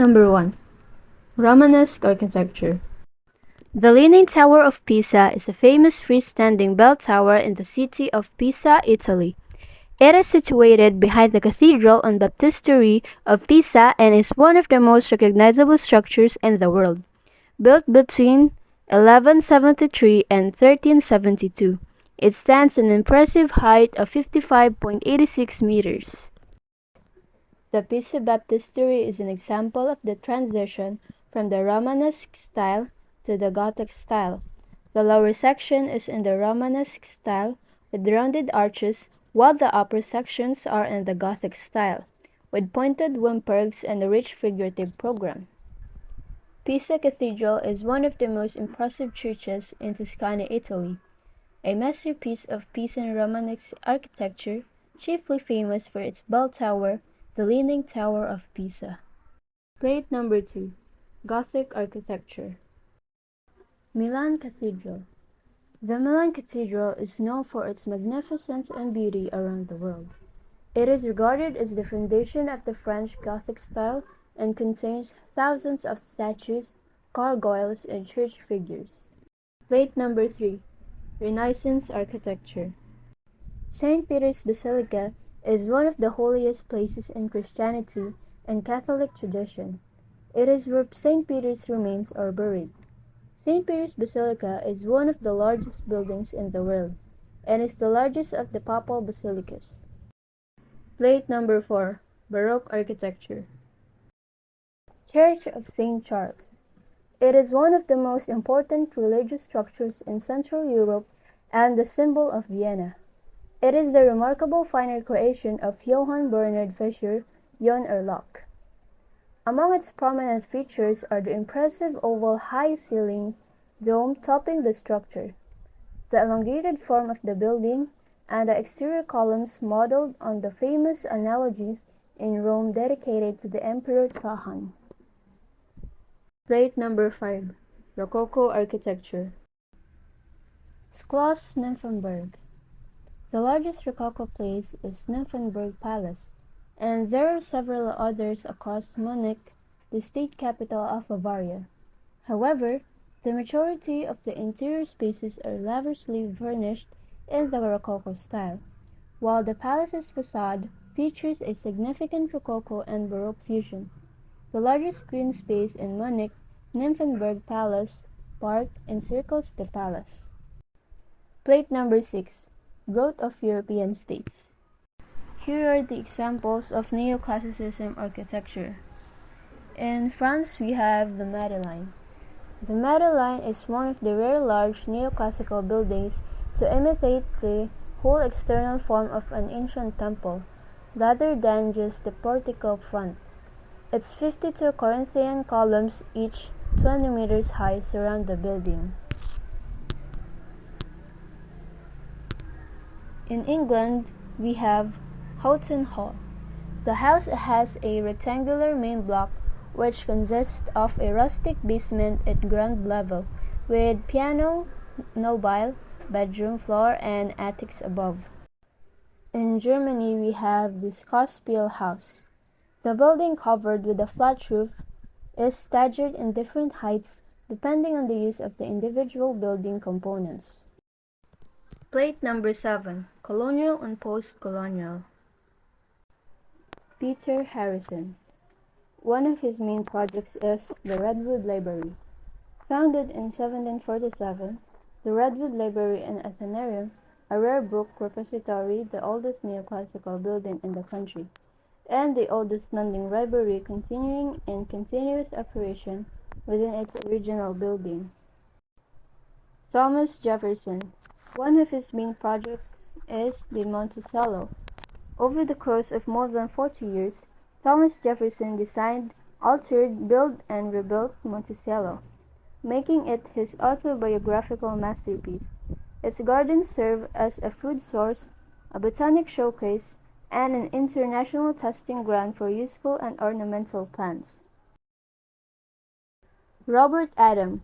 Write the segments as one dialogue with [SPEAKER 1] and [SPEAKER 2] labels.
[SPEAKER 1] number 1. Romanesque architecture. The Leaning Tower of Pisa is a famous freestanding bell tower in the city of Pisa, Italy. It is situated behind the Cathedral and Baptistery of Pisa and is one of the most recognizable structures in the world. Built between 1173 and 1372, it stands an impressive height of 55.86 meters. The Pisa Baptistery is an example of the transition from the Romanesque style to the Gothic style. The lower section is in the Romanesque style with rounded arches, while the upper sections are in the Gothic style, with pointed wimpergs and a rich figurative program. Pisa Cathedral is one of the most impressive churches in Tuscany, Italy, a masterpiece of Pisan Romanesque architecture, chiefly famous for its bell tower, the Leaning Tower of Pisa. Plate number 2. Gothic architecture. Milan Cathedral. The Milan Cathedral is known for its magnificence and beauty around the world. It is regarded as the foundation of the French Gothic style and contains thousands of statues, gargoyles, and church figures. Plate number 3. Renaissance architecture. St. Peter's Basilica is one of the holiest places in Christianity and Catholic tradition. It is where St. Peter's remains are buried. St. Peter's Basilica is one of the largest buildings in the world and is the largest of the papal basilicas. Plate number 4. Baroque architecture. Church of St. Charles. It is one of the most important religious structures in Central Europe and the symbol of Vienna. It is the remarkable final creation of Johann Bernhard Fischer, Jon Erlock. Among its prominent features are the impressive oval high ceiling dome topping the structure, the elongated form of the building, and the exterior columns modeled on the famous analogies in Rome dedicated to the Emperor Trajan. Plate number 5. Rococo architecture. Schloss Nymphenburg. The largest Rococo place is Nymphenburg Palace, and there are several others across Munich, the state capital of Bavaria. However, the majority of the interior spaces are lavishly furnished in the Rococo style, while the palace's facade features a significant Rococo and Baroque fusion. The largest green space in Munich, Nymphenburg Palace Park, encircles the palace. Plate number 6. Growth of European states. Here are the examples of neoclassicism architecture. In France, we have the Madeleine. The Madeleine is one of the rare large neoclassical buildings to imitate the whole external form of an ancient temple, rather than just the portico front. Its 52 Corinthian columns, each 20 meters high, surround the building. In England, we have Houghton Hall. The house has a rectangular main block which consists of a rustic basement at ground level with piano, nobile, bedroom floor, and attics above. In Germany, we have the Schauspiel House. The building, covered with a flat roof, is staggered in different heights depending on the use of the individual building components. Plate number 7. Colonial and Post-Colonial. Peter Harrison. One of his main projects is the Redwood Library. Founded in 1747, the Redwood Library and Athenaeum, a rare book repository, the oldest neoclassical building in the country, and the oldest standing library continuing in continuous operation within its original building. Thomas Jefferson. One of his main projects is the Monticello. Over the course of more than 40 years, Thomas Jefferson designed, altered, built, and rebuilt Monticello, making it his autobiographical masterpiece. Its gardens serve as a food source, a botanic showcase, and an international testing ground for useful and ornamental plants. Robert Adam.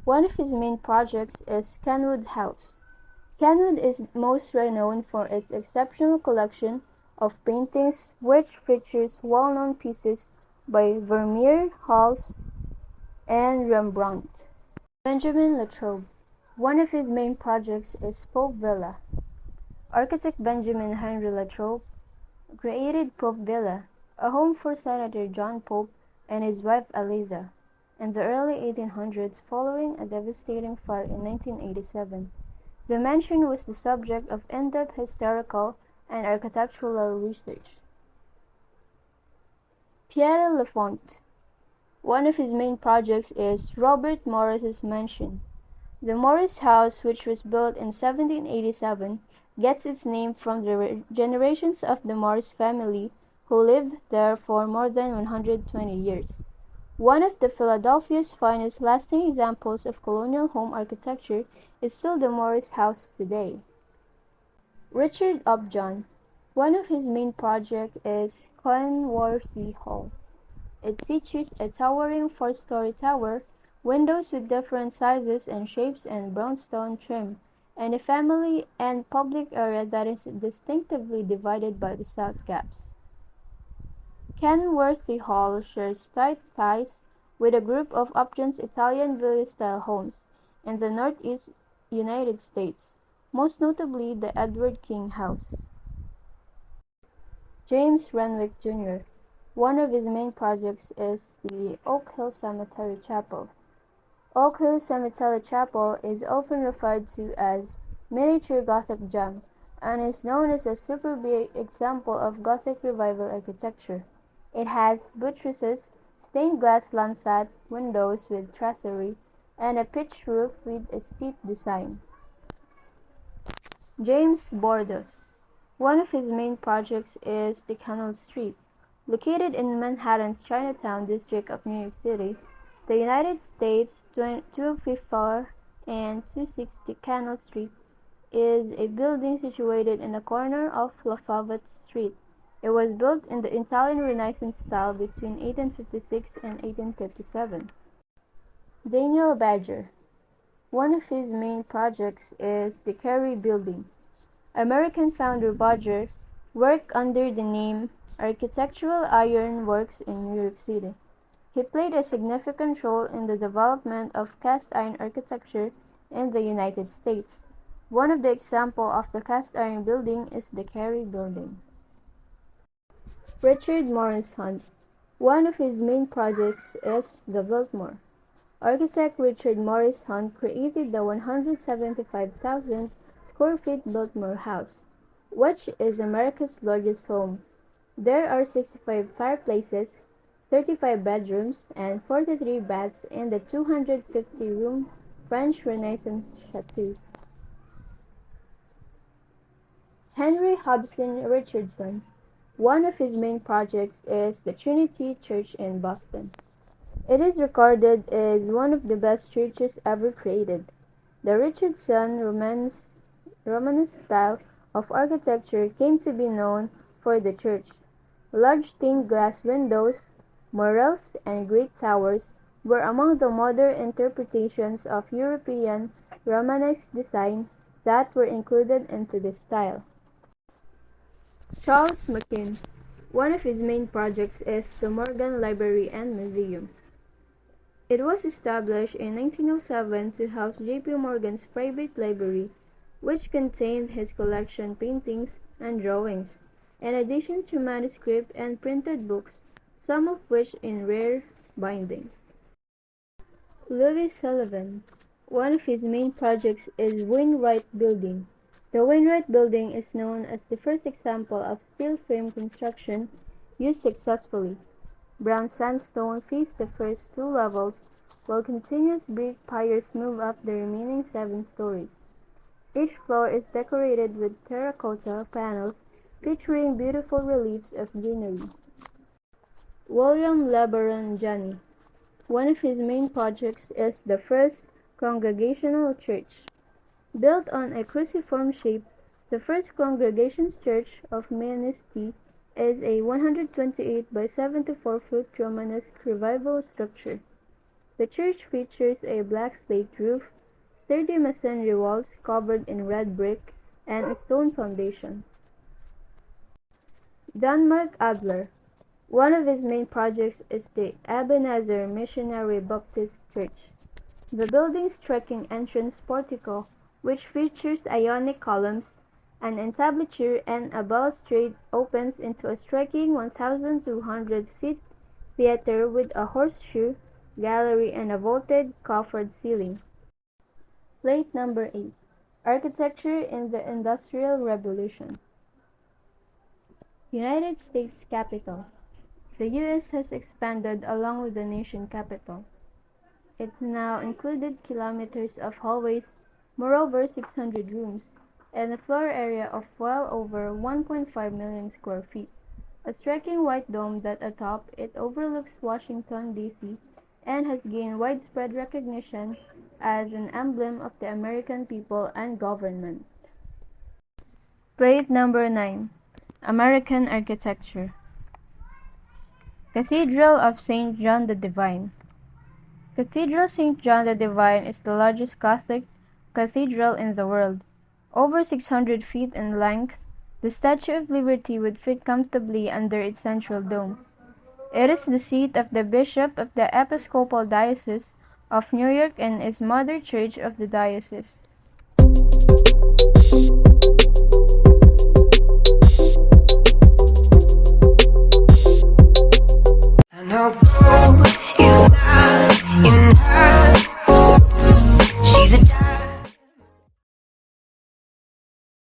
[SPEAKER 1] One of his main projects is Kenwood House. Kenwood is most renowned for its exceptional collection of paintings, which features well-known pieces by Vermeer, Hals, and Rembrandt. Benjamin Latrobe. One of his main projects is Pope Villa. Architect Benjamin Henry Latrobe created Pope Villa, a home for Senator John Pope and his wife Eliza, in the early 1800s following a devastating fire in 1987. The mansion was the subject of in-depth historical and architectural research. Pierre Lafont. One of his main projects is Robert Morris's mansion. The Morris House, which was built in 1787, gets its name from the generations of the Morris family who lived there for more than 120 years. One of the Philadelphia's finest lasting examples of colonial home architecture is still the Morris House today. Richard Upjohn. One of his main projects is Kenworthy Hall. It features a towering four-story tower, windows with different sizes and shapes and brownstone trim, and a family and public area that is distinctively divided by the south gaps. Kenworthy Hall shares tight ties with a group of Upjohn's Italian villa-style homes in the northeast United States, most notably the Edward King House. James Renwick, Jr. One of his main projects is the Oak Hill Cemetery Chapel. Oak Hill Cemetery Chapel is often referred to as miniature Gothic gem and is known as a superb example of Gothic revival architecture. It has buttresses, stained glass lancet windows with tracery, and a pitched roof with a steep design. James Bordas. One of his main projects is the Canal Street. Located in Manhattan's Chinatown district of New York City, the United States 254 and 260 Canal Street is a building situated in the corner of Lafayette Street. It was built in the Italian Renaissance style between 1856 and 1857. Daniel Badger. One of his main projects is the Carey Building. American founder Badger worked under the name Architectural Iron Works in New York City. He played a significant role in the development of cast iron architecture in the United States. One of the examples of the cast iron building is the Carey Building. Richard Morris Hunt. One of his main projects is the Biltmore. Architect Richard Morris Hunt created the 175,000 square feet Biltmore House, which is America's largest home. There are 65 fireplaces, 35 bedrooms, and 43 baths in the 250-room French Renaissance chateau. Henry Hobson Richardson. One of his main projects is the Trinity Church in Boston. It is regarded as one of the best churches ever created. The Richardson Romanesque style of architecture came to be known for the church. Large stained glass windows, murals, and great towers were among the modern interpretations of European Romanesque design that were included into this style. Charles McKim. One of his main projects is the Morgan Library and Museum. It was established in 1907 to house J.P. Morgan's private library, which contained his collection paintings and drawings, in addition to manuscript and printed books, some of which in rare bindings. Louis Sullivan. One of his main projects is Wainwright Building. The Wainwright Building is known as the first example of steel frame construction used successfully. Brown sandstone faced the first two levels, while continuous brick piers move up the remaining 7 stories. Each floor is decorated with terracotta panels featuring beautiful reliefs of greenery. William LeBaron Janney. One of his main projects is the First Congregational Church. Built on a cruciform shape, the First Congregational Church of Manistee is a 128 by 74 foot Romanesque revival structure. The church features a black slate roof, sturdy masonry walls covered in red brick, and a stone foundation. Denmark Adler. One of his main projects is the Ebenezer Missionary Baptist Church. The building's striking entrance portico, which features Ionic columns, an entablature and a balustrade, opens into a striking 1,200-seat theater with a horseshoe gallery and a vaulted coffered ceiling. Plate number 8. Architecture in the Industrial Revolution. United States Capitol. The U.S. has expanded along with the nation capital. It now included kilometers of hallways, moreover 600 rooms, and a floor area of well over 1.5 million square feet. A striking white dome that atop it overlooks Washington, D.C., and has gained widespread recognition as an emblem of the American people and government. Plate number 9. American Architecture. Cathedral of St. John the Divine. Cathedral St. John the Divine is the largest Catholic cathedral in the world. Over 600 feet in length, the Statue of Liberty would fit comfortably under its central dome. It is the seat of the Bishop of the Episcopal Diocese of New York and is Mother Church of the diocese.